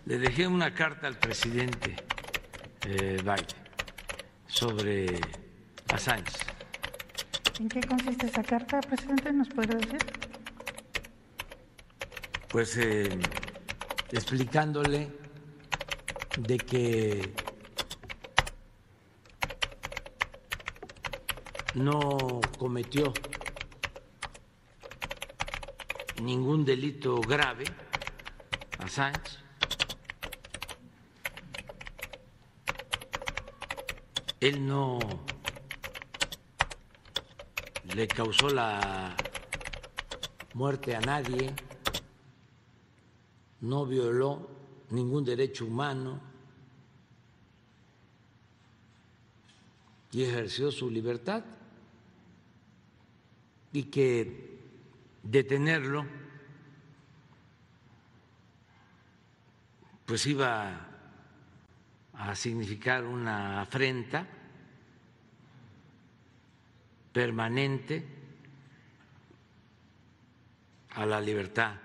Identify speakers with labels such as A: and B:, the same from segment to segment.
A: Le dejé una carta al presidente Biden sobre Assange.
B: ¿En qué consiste esa carta, presidente? ¿Nos podría decir?
A: Pues explicándole de que no cometió ningún delito grave, Assange. Él no le causó la muerte a nadie, no violó ningún derecho humano y ejerció su libertad, y que detenerlo pues iba a significar una afrenta permanente a la libertad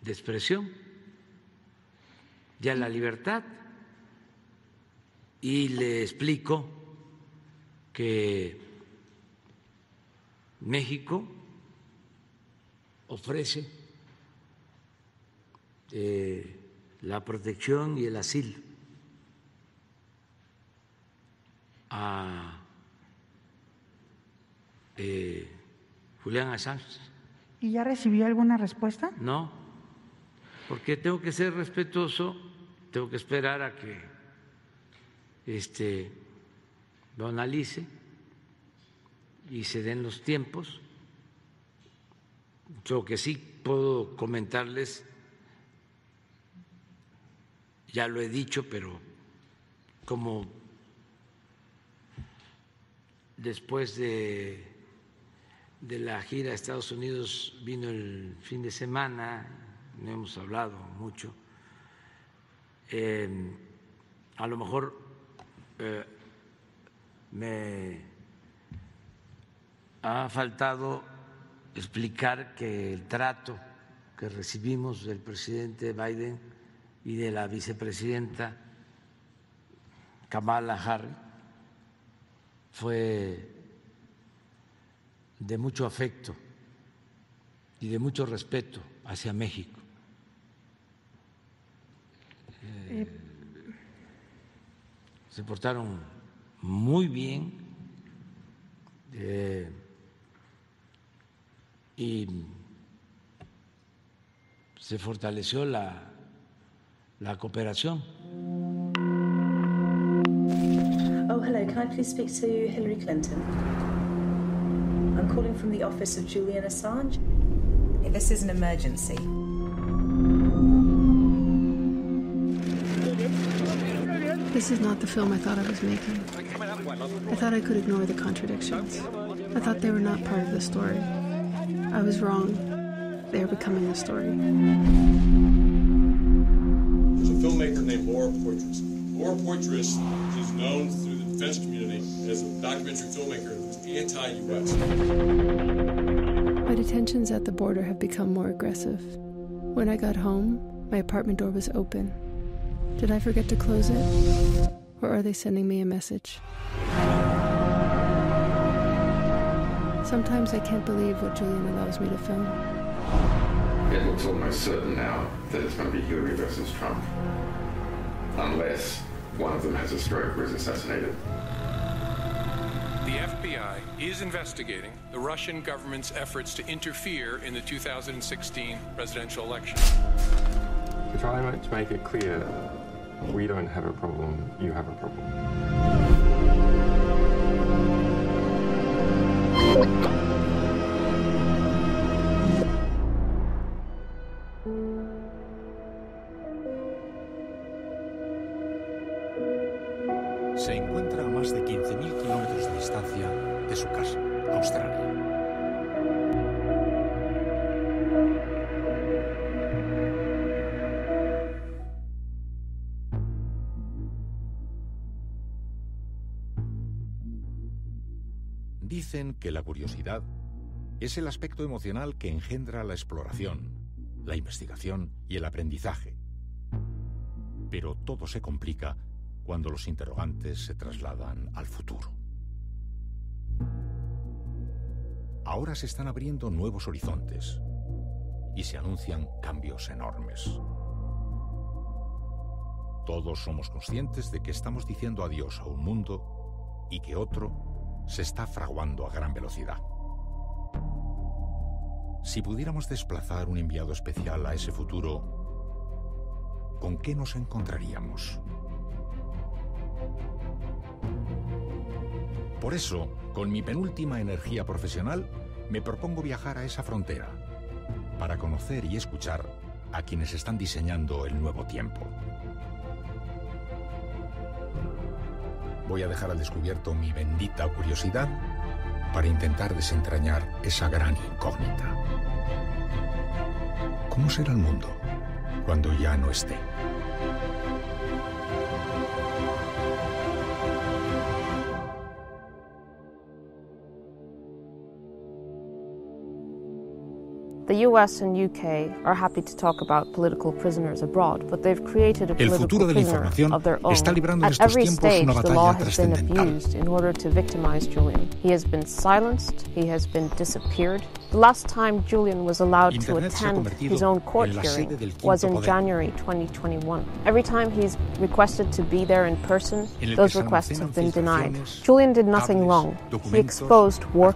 A: de expresión y a la libertad. Y le explico que México ofrece la protección y el asilo a Julián Assange.
B: ¿Y ya recibió alguna respuesta?
A: No, porque tengo que ser respetuoso, tengo que esperar a que lo analice y se den los tiempos. Lo que sí puedo comentarles, ya lo he dicho, pero como después de la gira a Estados Unidos vino el fin de semana, no hemos hablado mucho, a lo mejor me ha faltado explicar que el trato que recibimos del presidente Biden y de la vicepresidenta Kamala Harris fue de mucho afecto y de mucho respeto hacia México. Se portaron muy bien y se fortaleció la cooperación.
C: Oh, hello. Can I please speak to Hillary Clinton? I'm calling from the office of Julian Assange. This is an emergency.
D: This is not the film I thought I was making. I thought I could ignore the contradictions. I thought they were not part of the story. I was wrong. They are becoming the story.
E: There's a filmmaker named Laura Poitras. Laura Poitras is known through the defense community as a documentary filmmaker who's anti-U.S.
D: My detentions at the border have become more aggressive. When I got home, my apartment door was open. Did I forget to close it? Or are they sending me a message? Sometimes I can't believe what Julian allows me to film.
F: It looks almost certain now that it's going to be Hillary versus Trump. Unless one of them has a stroke or is assassinated.
G: The FBI is investigating the Russian government's efforts to interfere in the 2016 presidential election.
H: To try to make it clear, we don't have a problem, you have a problem.
I: Se encuentra a más de 15.000 kilómetros de distancia de su casa, Australia. Dicen que la curiosidad es el aspecto emocional que engendra la exploración, la investigación y el aprendizaje, Pero todo se complica cuando los interrogantes se trasladan al futuro. Ahora se están abriendo nuevos horizontes y se anuncian cambios enormes. Todos somos conscientes de que estamos diciendo adiós a un mundo y que otro se está fraguando a gran velocidad. Si pudiéramos desplazar un enviado especial a ese futuro, ¿con qué nos encontraríamos? Por eso, con mi penúltima energía profesional, me propongo viajar a esa frontera para conocer y escuchar a quienes están diseñando el nuevo tiempo. Voy a dejar al descubierto mi bendita curiosidad para intentar desentrañar esa gran incógnita. ¿Cómo será el mundo cuando ya no esté?
J: The US and UK are happy to talk about political prisoners abroad, but they've created a political prisoner of their own. At every stage, the law has been abused in order to victimize Julian. He has been silenced, he has been disappeared. The last time Julian was allowed to attend his own court hearing was in January 2021. Every time he's requested to be there in person, those requests have been denied. Julian did nothing wrong. He exposed war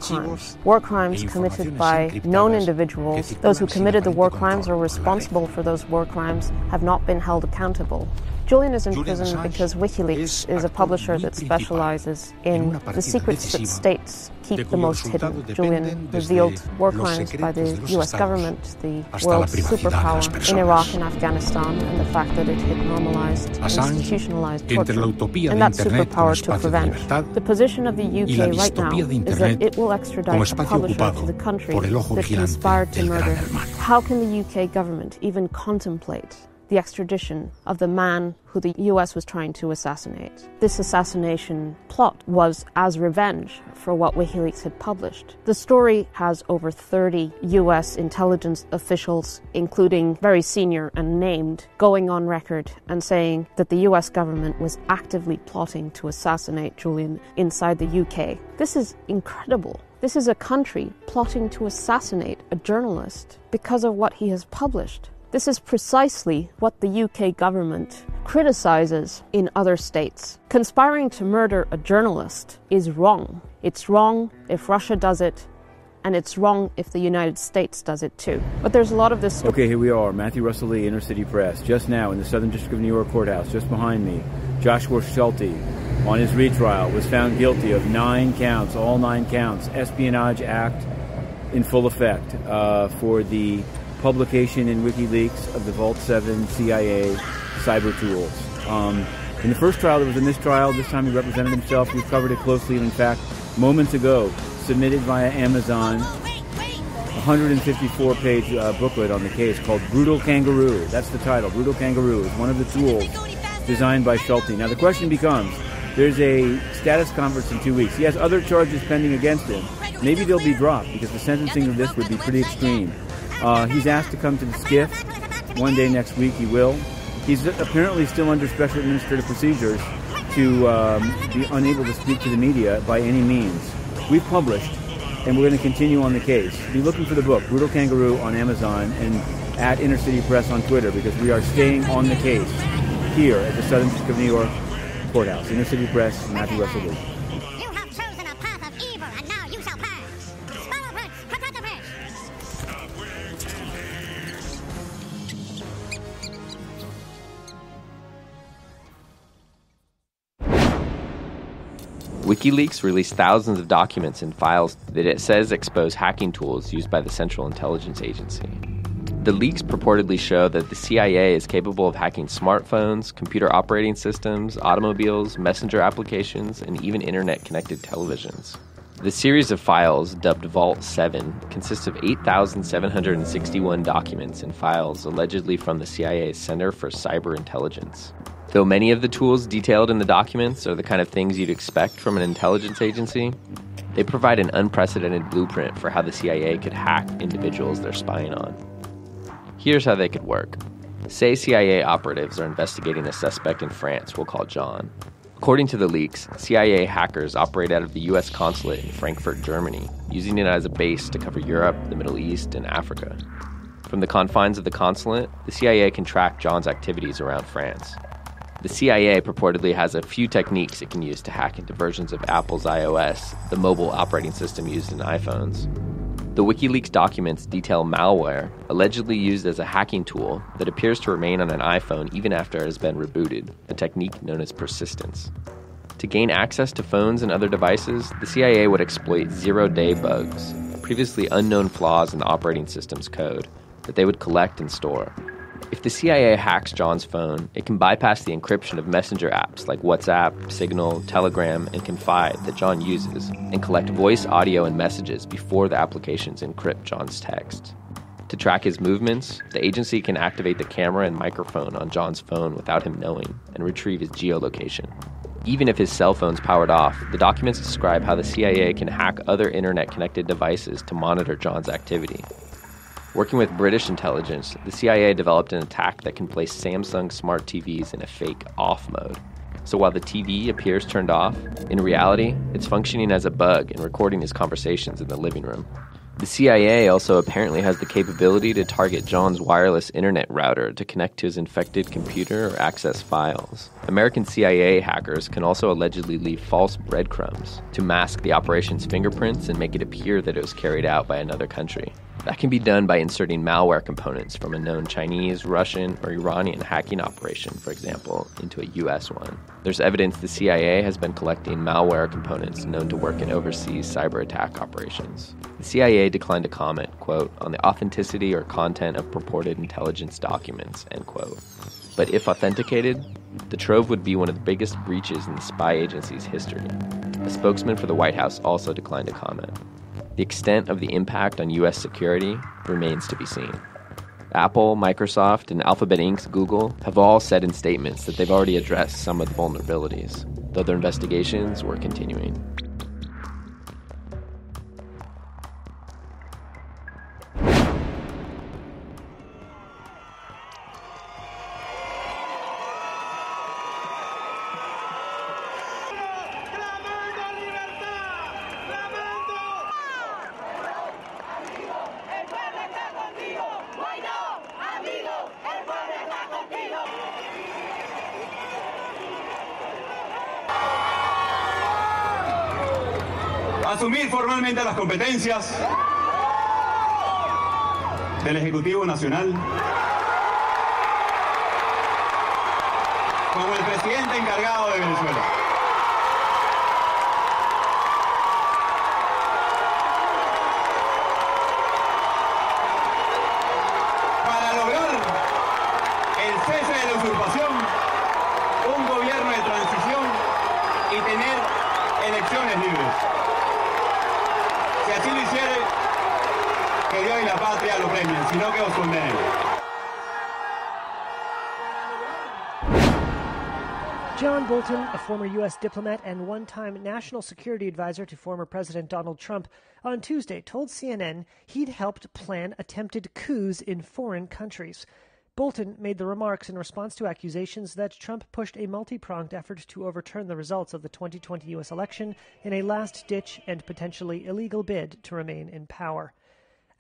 J: crimes committed by known individuals. Those who committed the war crimes or responsible for those war crimes have not been held accountable. Julian is in prison because WikiLeaks is a publisher that specializes in the secrets that states keep the most hidden. Julian revealed war crimes by the US government, the world's superpower, in Iraq and Afghanistan, and the fact that it had normalized and institutionalized torture. And that superpower to prevent. The position of the UK right now is that it will extradite a publisher to the country that conspired to murder him. How can the UK government even contemplate the extradition of the man who the US was trying to assassinate? This assassination plot was as revenge for what WikiLeaks had published. The story has over 30 US intelligence officials, including very senior and named, going on record and saying that the US government was actively plotting to assassinate Julian inside the UK. This is incredible. This is a country plotting to assassinate a journalist because of what he has published. This is precisely what the UK government criticizes in other states. Conspiring to murder a journalist is wrong. It's wrong if Russia does it, and it's wrong if the United States does it too. But there's a lot of this...
K: Okay, here we are, Matthew Russell Lee, Inner City Press. Just now in the Southern District of New York Courthouse, just behind me, Joshua Schulte, on his retrial, was found guilty of 9 counts, all 9 counts, Espionage Act in full effect for the publication in WikiLeaks of the Vault 7 CIA cyber tools. In the first trial, there was a mistrial. This time he represented himself. We've covered it closely. And in fact, moments ago, submitted via Amazon, 154-page booklet on the case called Brutal Kangaroo. That's the title. Brutal Kangaroo is one of the tools designed by Schulte. Now, the question becomes, there's a status conference in 2 weeks. He has other charges pending against him. Maybe they'll be dropped because the sentencing of this would be pretty extreme. He's asked to come to the SCIF. One day next week he will. He's apparently still under special administrative procedures to be unable to speak to the media by any means. We've published, and we're going to continue on the case. Be looking for the book, Brutal Kangaroo, on Amazon, and at Inner City Press on Twitter, because we are staying on the case here at the Southern District of New York Courthouse. Inner City Press, Matthew Russell Lee.
L: WikiLeaks released thousands of documents and files that it says expose hacking tools used by the Central Intelligence Agency. The leaks purportedly show that the CIA is capable of hacking smartphones, computer operating systems, automobiles, messenger applications, and even internet-connected televisions. The series of files, dubbed Vault 7, consists of 8,761 documents and files allegedly from the CIA's Center for Cyber Intelligence. Though many of the tools detailed in the documents are the kind of things you'd expect from an intelligence agency, they provide an unprecedented blueprint for how the CIA could hack individuals they're spying on. Here's how they could work. Say CIA operatives are investigating a suspect in France we'll call John. According to the leaks, CIA hackers operate out of the U.S. consulate in Frankfurt, Germany, using it as a base to cover Europe, the Middle East, and Africa. From the confines of the consulate, the CIA can track John's activities around France. The CIA purportedly has a few techniques it can use to hack into versions of Apple's iOS, the mobile operating system used in iPhones. The WikiLeaks documents detail malware, allegedly used as a hacking tool, that appears to remain on an iPhone even after it has been rebooted, a technique known as persistence. To gain access to phones and other devices, the CIA would exploit zero-day bugs, previously unknown flaws in the operating system's code, that they would collect and store. If the CIA hacks John's phone, it can bypass the encryption of messenger apps like WhatsApp, Signal, Telegram, and Confide that John uses, and collect voice, audio, and messages before the applications encrypt John's text. To track his movements, the agency can activate the camera and microphone on John's phone without him knowing, and retrieve his geolocation. Even if his cell phone's powered off, the documents describe how the CIA can hack other internet-connected devices to monitor John's activity. Working with British intelligence, the CIA developed an attack that can place Samsung smart TVs in a fake off mode. So while the TV appears turned off, in reality, it's functioning as a bug and recording his conversations in the living room. The CIA also apparently has the capability to target John's wireless internet router to connect to his infected computer or access files. American CIA hackers can also allegedly leave false breadcrumbs to mask the operation's fingerprints and make it appear that it was carried out by another country. That can be done by inserting malware components from a known Chinese, Russian, or Iranian hacking operation, for example, into a US one. There's evidence the CIA has been collecting malware components known to work in overseas cyber attack operations. The CIA declined to comment, quote, on the authenticity or content of purported intelligence documents, end quote. But if authenticated, the trove would be one of the biggest breaches in the spy agency's history. A spokesman for the White House also declined to comment. The extent of the impact on U.S. security remains to be seen. Apple, Microsoft, and Alphabet Inc.'s Google have all said in statements that they've already addressed some of the vulnerabilities, though their investigations were continuing.
M: Asumir formalmente las competencias del Ejecutivo Nacional como el presidente encargado de Venezuela. Para lograr el cese de la usurpación, un gobierno de transición y tener elecciones libres. Si así lo hiciere, que Dios y la patria lo premien, sino que os condenen.
N: John Bolton, a former U.S. diplomat and one-time national security advisor to former President Donald Trump, on Tuesday told CNN he'd helped plan attempted coups in foreign countries. Bolton made the remarks in response to accusations that Trump pushed a multi-pronged effort to overturn the results of the 2020 U.S. election in a last-ditch and potentially illegal bid to remain in power.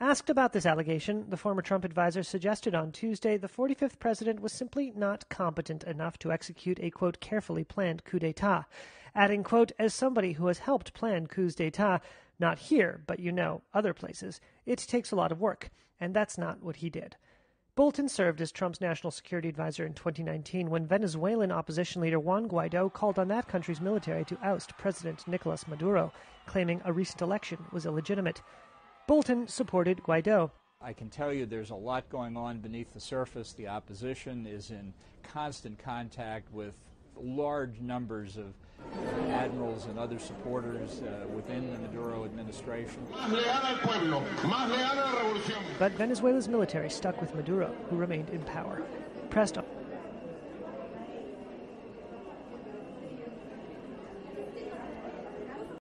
N: Asked about this allegation, the former Trump advisor suggested on Tuesday the 45th president was simply not competent enough to execute a, quote, carefully planned coup d'etat, adding, quote, as somebody who has helped plan coups d'etat, not here, but you know, other places, it takes a lot of work, and that's not what he did. Bolton served as Trump's national security advisor in 2019 when Venezuelan opposition leader Juan Guaido called on that country's military to oust President Nicolas Maduro, claiming a recent election was illegitimate. Bolton supported Guaido.
O: I can tell you there's a lot going on beneath the surface. The opposition is in constant contact with large numbers of admirals and other supporters within the Maduro administration.
N: But Venezuela's military stuck with Maduro, who remained in power. Pressed on